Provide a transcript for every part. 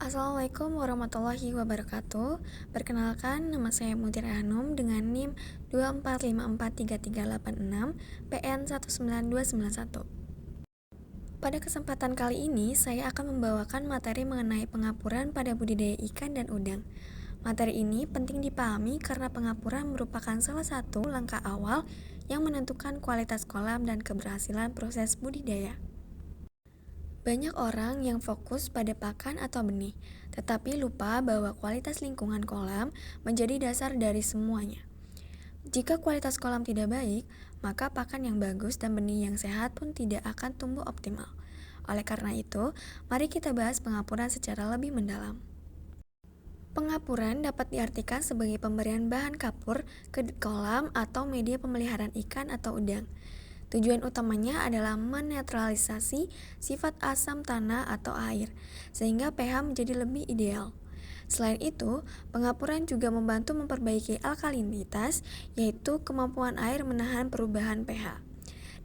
Assalamualaikum warahmatullahi wabarakatuh. Perkenalkan, nama saya Mutiara Hanum dengan NIM 2454336 PN 19291. Pada kesempatan kali ini, saya akan membawakan materi mengenai pengapuran pada budidaya ikan dan udang. Materi ini penting dipahami karena pengapuran merupakan salah satu langkah awal yang menentukan kualitas kolam dan keberhasilan proses budidaya. Banyak orang yang fokus pada pakan atau benih, tetapi lupa bahwa kualitas lingkungan kolam menjadi dasar dari semuanya. Jika kualitas kolam tidak baik, maka pakan yang bagus dan benih yang sehat pun tidak akan tumbuh optimal. Oleh karena itu, mari kita bahas pengapuran secara lebih mendalam. Pengapuran dapat diartikan sebagai pemberian bahan kapur ke kolam atau media pemeliharaan ikan atau udang. Tujuan utamanya adalah menetralisasi sifat asam tanah atau air, sehingga pH menjadi lebih ideal. Selain itu, pengapuran juga membantu memperbaiki alkalinitas, yaitu kemampuan air menahan perubahan pH.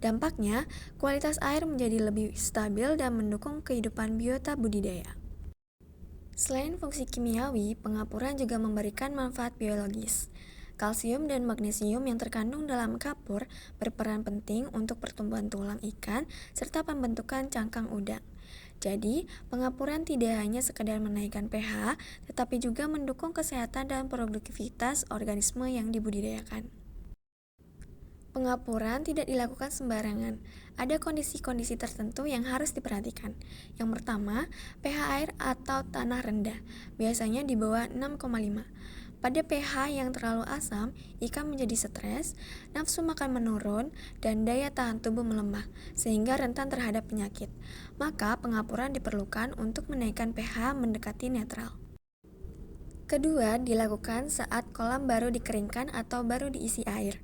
Dampaknya, kualitas air menjadi lebih stabil dan mendukung kehidupan biota budidaya. Selain fungsi kimiawi, pengapuran juga memberikan manfaat biologis. Kalsium dan magnesium yang terkandung dalam kapur berperan penting untuk pertumbuhan tulang ikan serta pembentukan cangkang udang. Jadi, pengapuran tidak hanya sekedar menaikkan pH, tetapi juga mendukung kesehatan dan produktivitas organisme yang dibudidayakan. Pengapuran tidak dilakukan sembarangan. Ada kondisi-kondisi tertentu yang harus diperhatikan. Yang pertama, pH air atau tanah rendah, biasanya di bawah 6,5. Pada pH yang terlalu asam, ikan menjadi stres, nafsu makan menurun, dan daya tahan tubuh melemah, sehingga rentan terhadap penyakit. Maka, pengapuran diperlukan untuk menaikkan pH mendekati netral. Kedua, dilakukan saat kolam baru dikeringkan atau baru diisi air.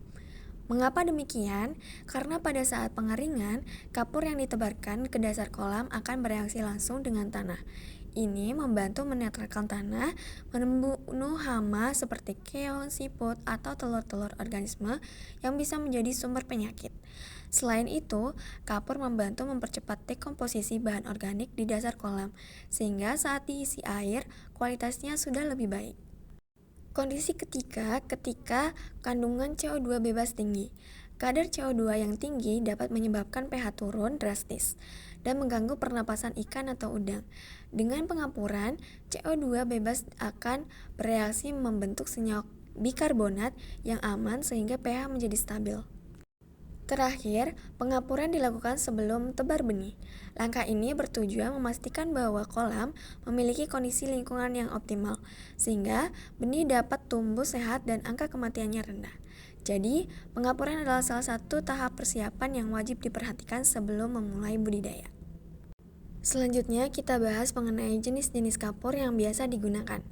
Mengapa demikian? Karena pada saat pengeringan, kapur yang ditebarkan ke dasar kolam akan bereaksi langsung dengan tanah. Ini membantu menetralkan tanah, membunuh hama seperti keong, siput, atau telur-telur organisme yang bisa menjadi sumber penyakit. Selain itu, kapur membantu mempercepat dekomposisi bahan organik di dasar kolam, sehingga saat diisi air, kualitasnya sudah lebih baik. Kondisi ketiga, ketika kandungan CO2 bebas tinggi. Kadar CO2 yang tinggi dapat menyebabkan pH turun drastis dan mengganggu pernapasan ikan atau udang. Dengan pengapuran, CO2 bebas akan bereaksi membentuk senyawa bikarbonat yang aman sehingga pH menjadi stabil. Terakhir, pengapuran dilakukan sebelum tebar benih. Langkah ini bertujuan memastikan bahwa kolam memiliki kondisi lingkungan yang optimal, sehingga benih dapat tumbuh sehat dan angka kematiannya rendah. Jadi, pengapuran adalah salah satu tahap persiapan yang wajib diperhatikan sebelum memulai budidaya. Selanjutnya, kita bahas mengenai jenis-jenis kapur yang biasa digunakan.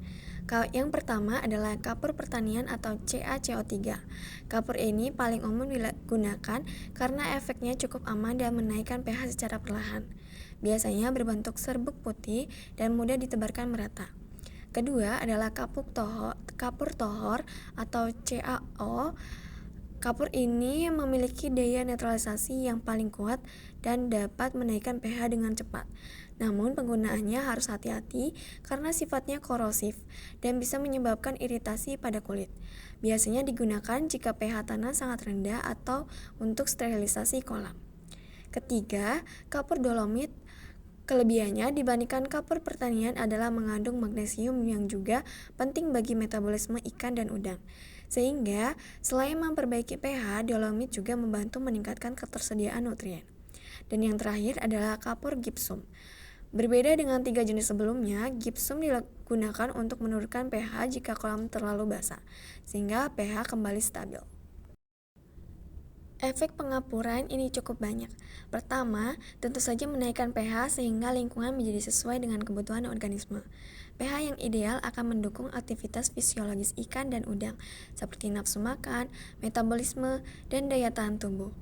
Yang pertama adalah kapur pertanian atau CaCO3. Kapur ini paling umum digunakan karena efeknya cukup aman dan menaikkan pH secara perlahan. Biasanya berbentuk serbuk putih dan mudah ditebarkan merata. Kedua adalah kapur tohor atau CaO. Kapur ini memiliki daya netralisasi yang paling kuat dan dapat menaikkan pH dengan cepat. Namun penggunaannya harus hati-hati karena sifatnya korosif dan bisa menyebabkan iritasi pada kulit. Biasanya digunakan jika pH tanah sangat rendah atau untuk sterilisasi kolam. Ketiga, kapur dolomit. Kelebihannya dibandingkan kapur pertanian adalah mengandung magnesium yang juga penting bagi metabolisme ikan dan udang. Sehingga selain memperbaiki pH, dolomit juga membantu meningkatkan ketersediaan nutrien. Dan yang terakhir adalah kapur gipsum. Berbeda dengan 3 jenis sebelumnya, gipsum digunakan untuk menurunkan pH jika kolam terlalu basah, sehingga pH kembali stabil. Efek pengapuran ini cukup banyak. Pertama, tentu saja menaikkan pH sehingga lingkungan menjadi sesuai dengan kebutuhan organisme. pH yang ideal akan mendukung aktivitas fisiologis ikan dan udang, seperti nafsu makan, metabolisme, dan daya tahan tubuh.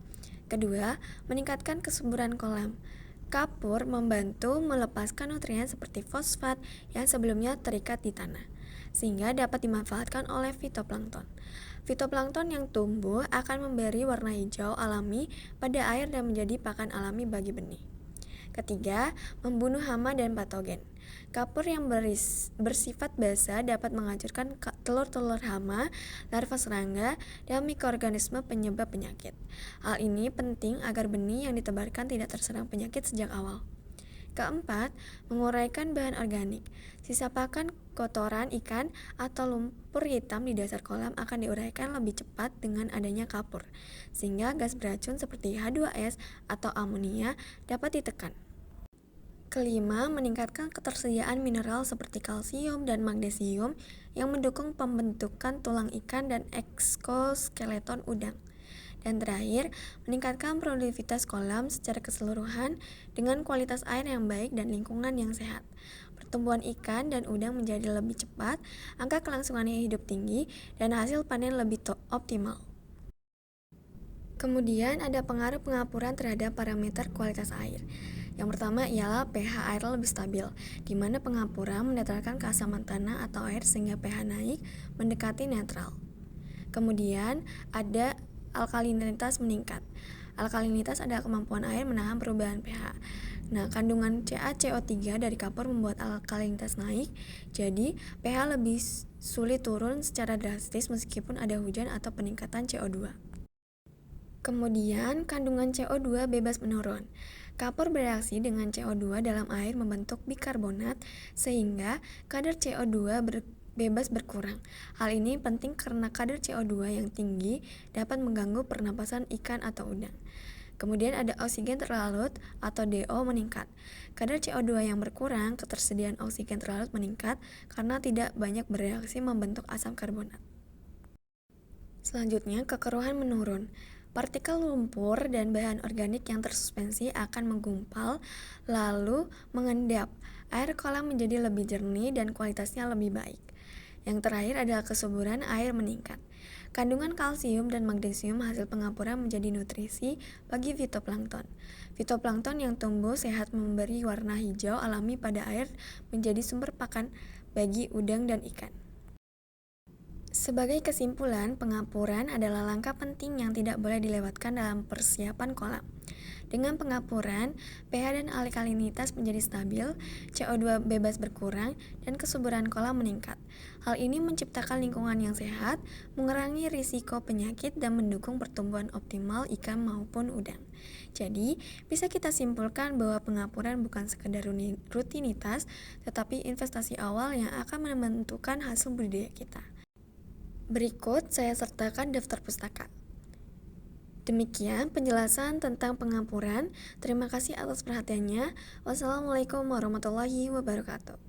Kedua, meningkatkan kesuburan kolam. Kapur membantu melepaskan nutrien seperti fosfat yang sebelumnya terikat di tanah, sehingga dapat dimanfaatkan oleh fitoplankton. Fitoplankton yang tumbuh akan memberi warna hijau alami pada air dan menjadi pakan alami bagi benih. Ketiga, membunuh hama dan patogen. Kapur yang bersifat basa dapat menghancurkan telur-telur hama, larva serangga, dan mikroorganisme penyebab penyakit. Hal ini penting agar benih yang ditebarkan tidak terserang penyakit sejak awal. Keempat, menguraikan bahan organik. Sisa pakan, kotoran ikan, atau lumpur hitam di dasar kolam akan diuraikan lebih cepat dengan adanya kapur, sehingga gas beracun seperti H2S atau amonia dapat ditekan. Kelima, meningkatkan ketersediaan mineral seperti kalsium dan magnesium yang mendukung pembentukan tulang ikan dan eksoskeleton udang. Dan terakhir, meningkatkan produktivitas kolam secara keseluruhan dengan kualitas air yang baik dan lingkungan yang sehat. Pertumbuhan ikan dan udang menjadi lebih cepat, angka kelangsungannya hidup tinggi, dan hasil panen lebih optimal. Kemudian ada pengaruh pengapuran terhadap parameter kualitas air. Yang pertama ialah pH air lebih stabil, di mana pengapuran menetralkan keasaman tanah atau air sehingga pH naik mendekati netral. Kemudian ada alkalinitas meningkat. Alkalinitas adalah kemampuan air menahan perubahan pH. Nah, kandungan CaCO3 dari kapur membuat alkalinitas naik, jadi pH lebih sulit turun secara drastis meskipun ada hujan atau peningkatan CO2. Kemudian, kandungan CO2 bebas menurun. Kapur bereaksi dengan CO2 dalam air membentuk bikarbonat sehingga kadar CO2 bebas berkurang. Hal ini penting karena kadar CO2 yang tinggi dapat mengganggu pernapasan ikan atau udang. Kemudian ada oksigen terlarut atau DO meningkat. Kadar CO2 yang berkurang, ketersediaan oksigen terlarut meningkat karena tidak banyak bereaksi membentuk asam karbonat. Selanjutnya, kekeruhan menurun. Partikel lumpur dan bahan organik yang tersuspensi akan menggumpal lalu mengendap. Air kolam menjadi lebih jernih dan kualitasnya lebih baik. Yang terakhir adalah kesuburan air meningkat. Kandungan kalsium dan magnesium hasil pengapuran menjadi nutrisi bagi fitoplankton. Fitoplankton yang tumbuh sehat memberi warna hijau alami pada air menjadi sumber pakan bagi udang dan ikan. Sebagai kesimpulan, pengapuran adalah langkah penting yang tidak boleh dilewatkan dalam persiapan kolam. Dengan pengapuran, pH dan alkalinitas menjadi stabil, CO2 bebas berkurang, dan kesuburan kolam meningkat. Hal ini menciptakan lingkungan yang sehat, mengurangi risiko penyakit, dan mendukung pertumbuhan optimal ikan maupun udang. Jadi, bisa kita simpulkan bahwa pengapuran bukan sekedar rutinitas, tetapi investasi awal yang akan menentukan hasil budidaya kita. Berikut saya sertakan daftar pustaka. Demikian penjelasan tentang pengapuran. Terima kasih atas perhatiannya. Wassalamualaikum warahmatullahi wabarakatuh.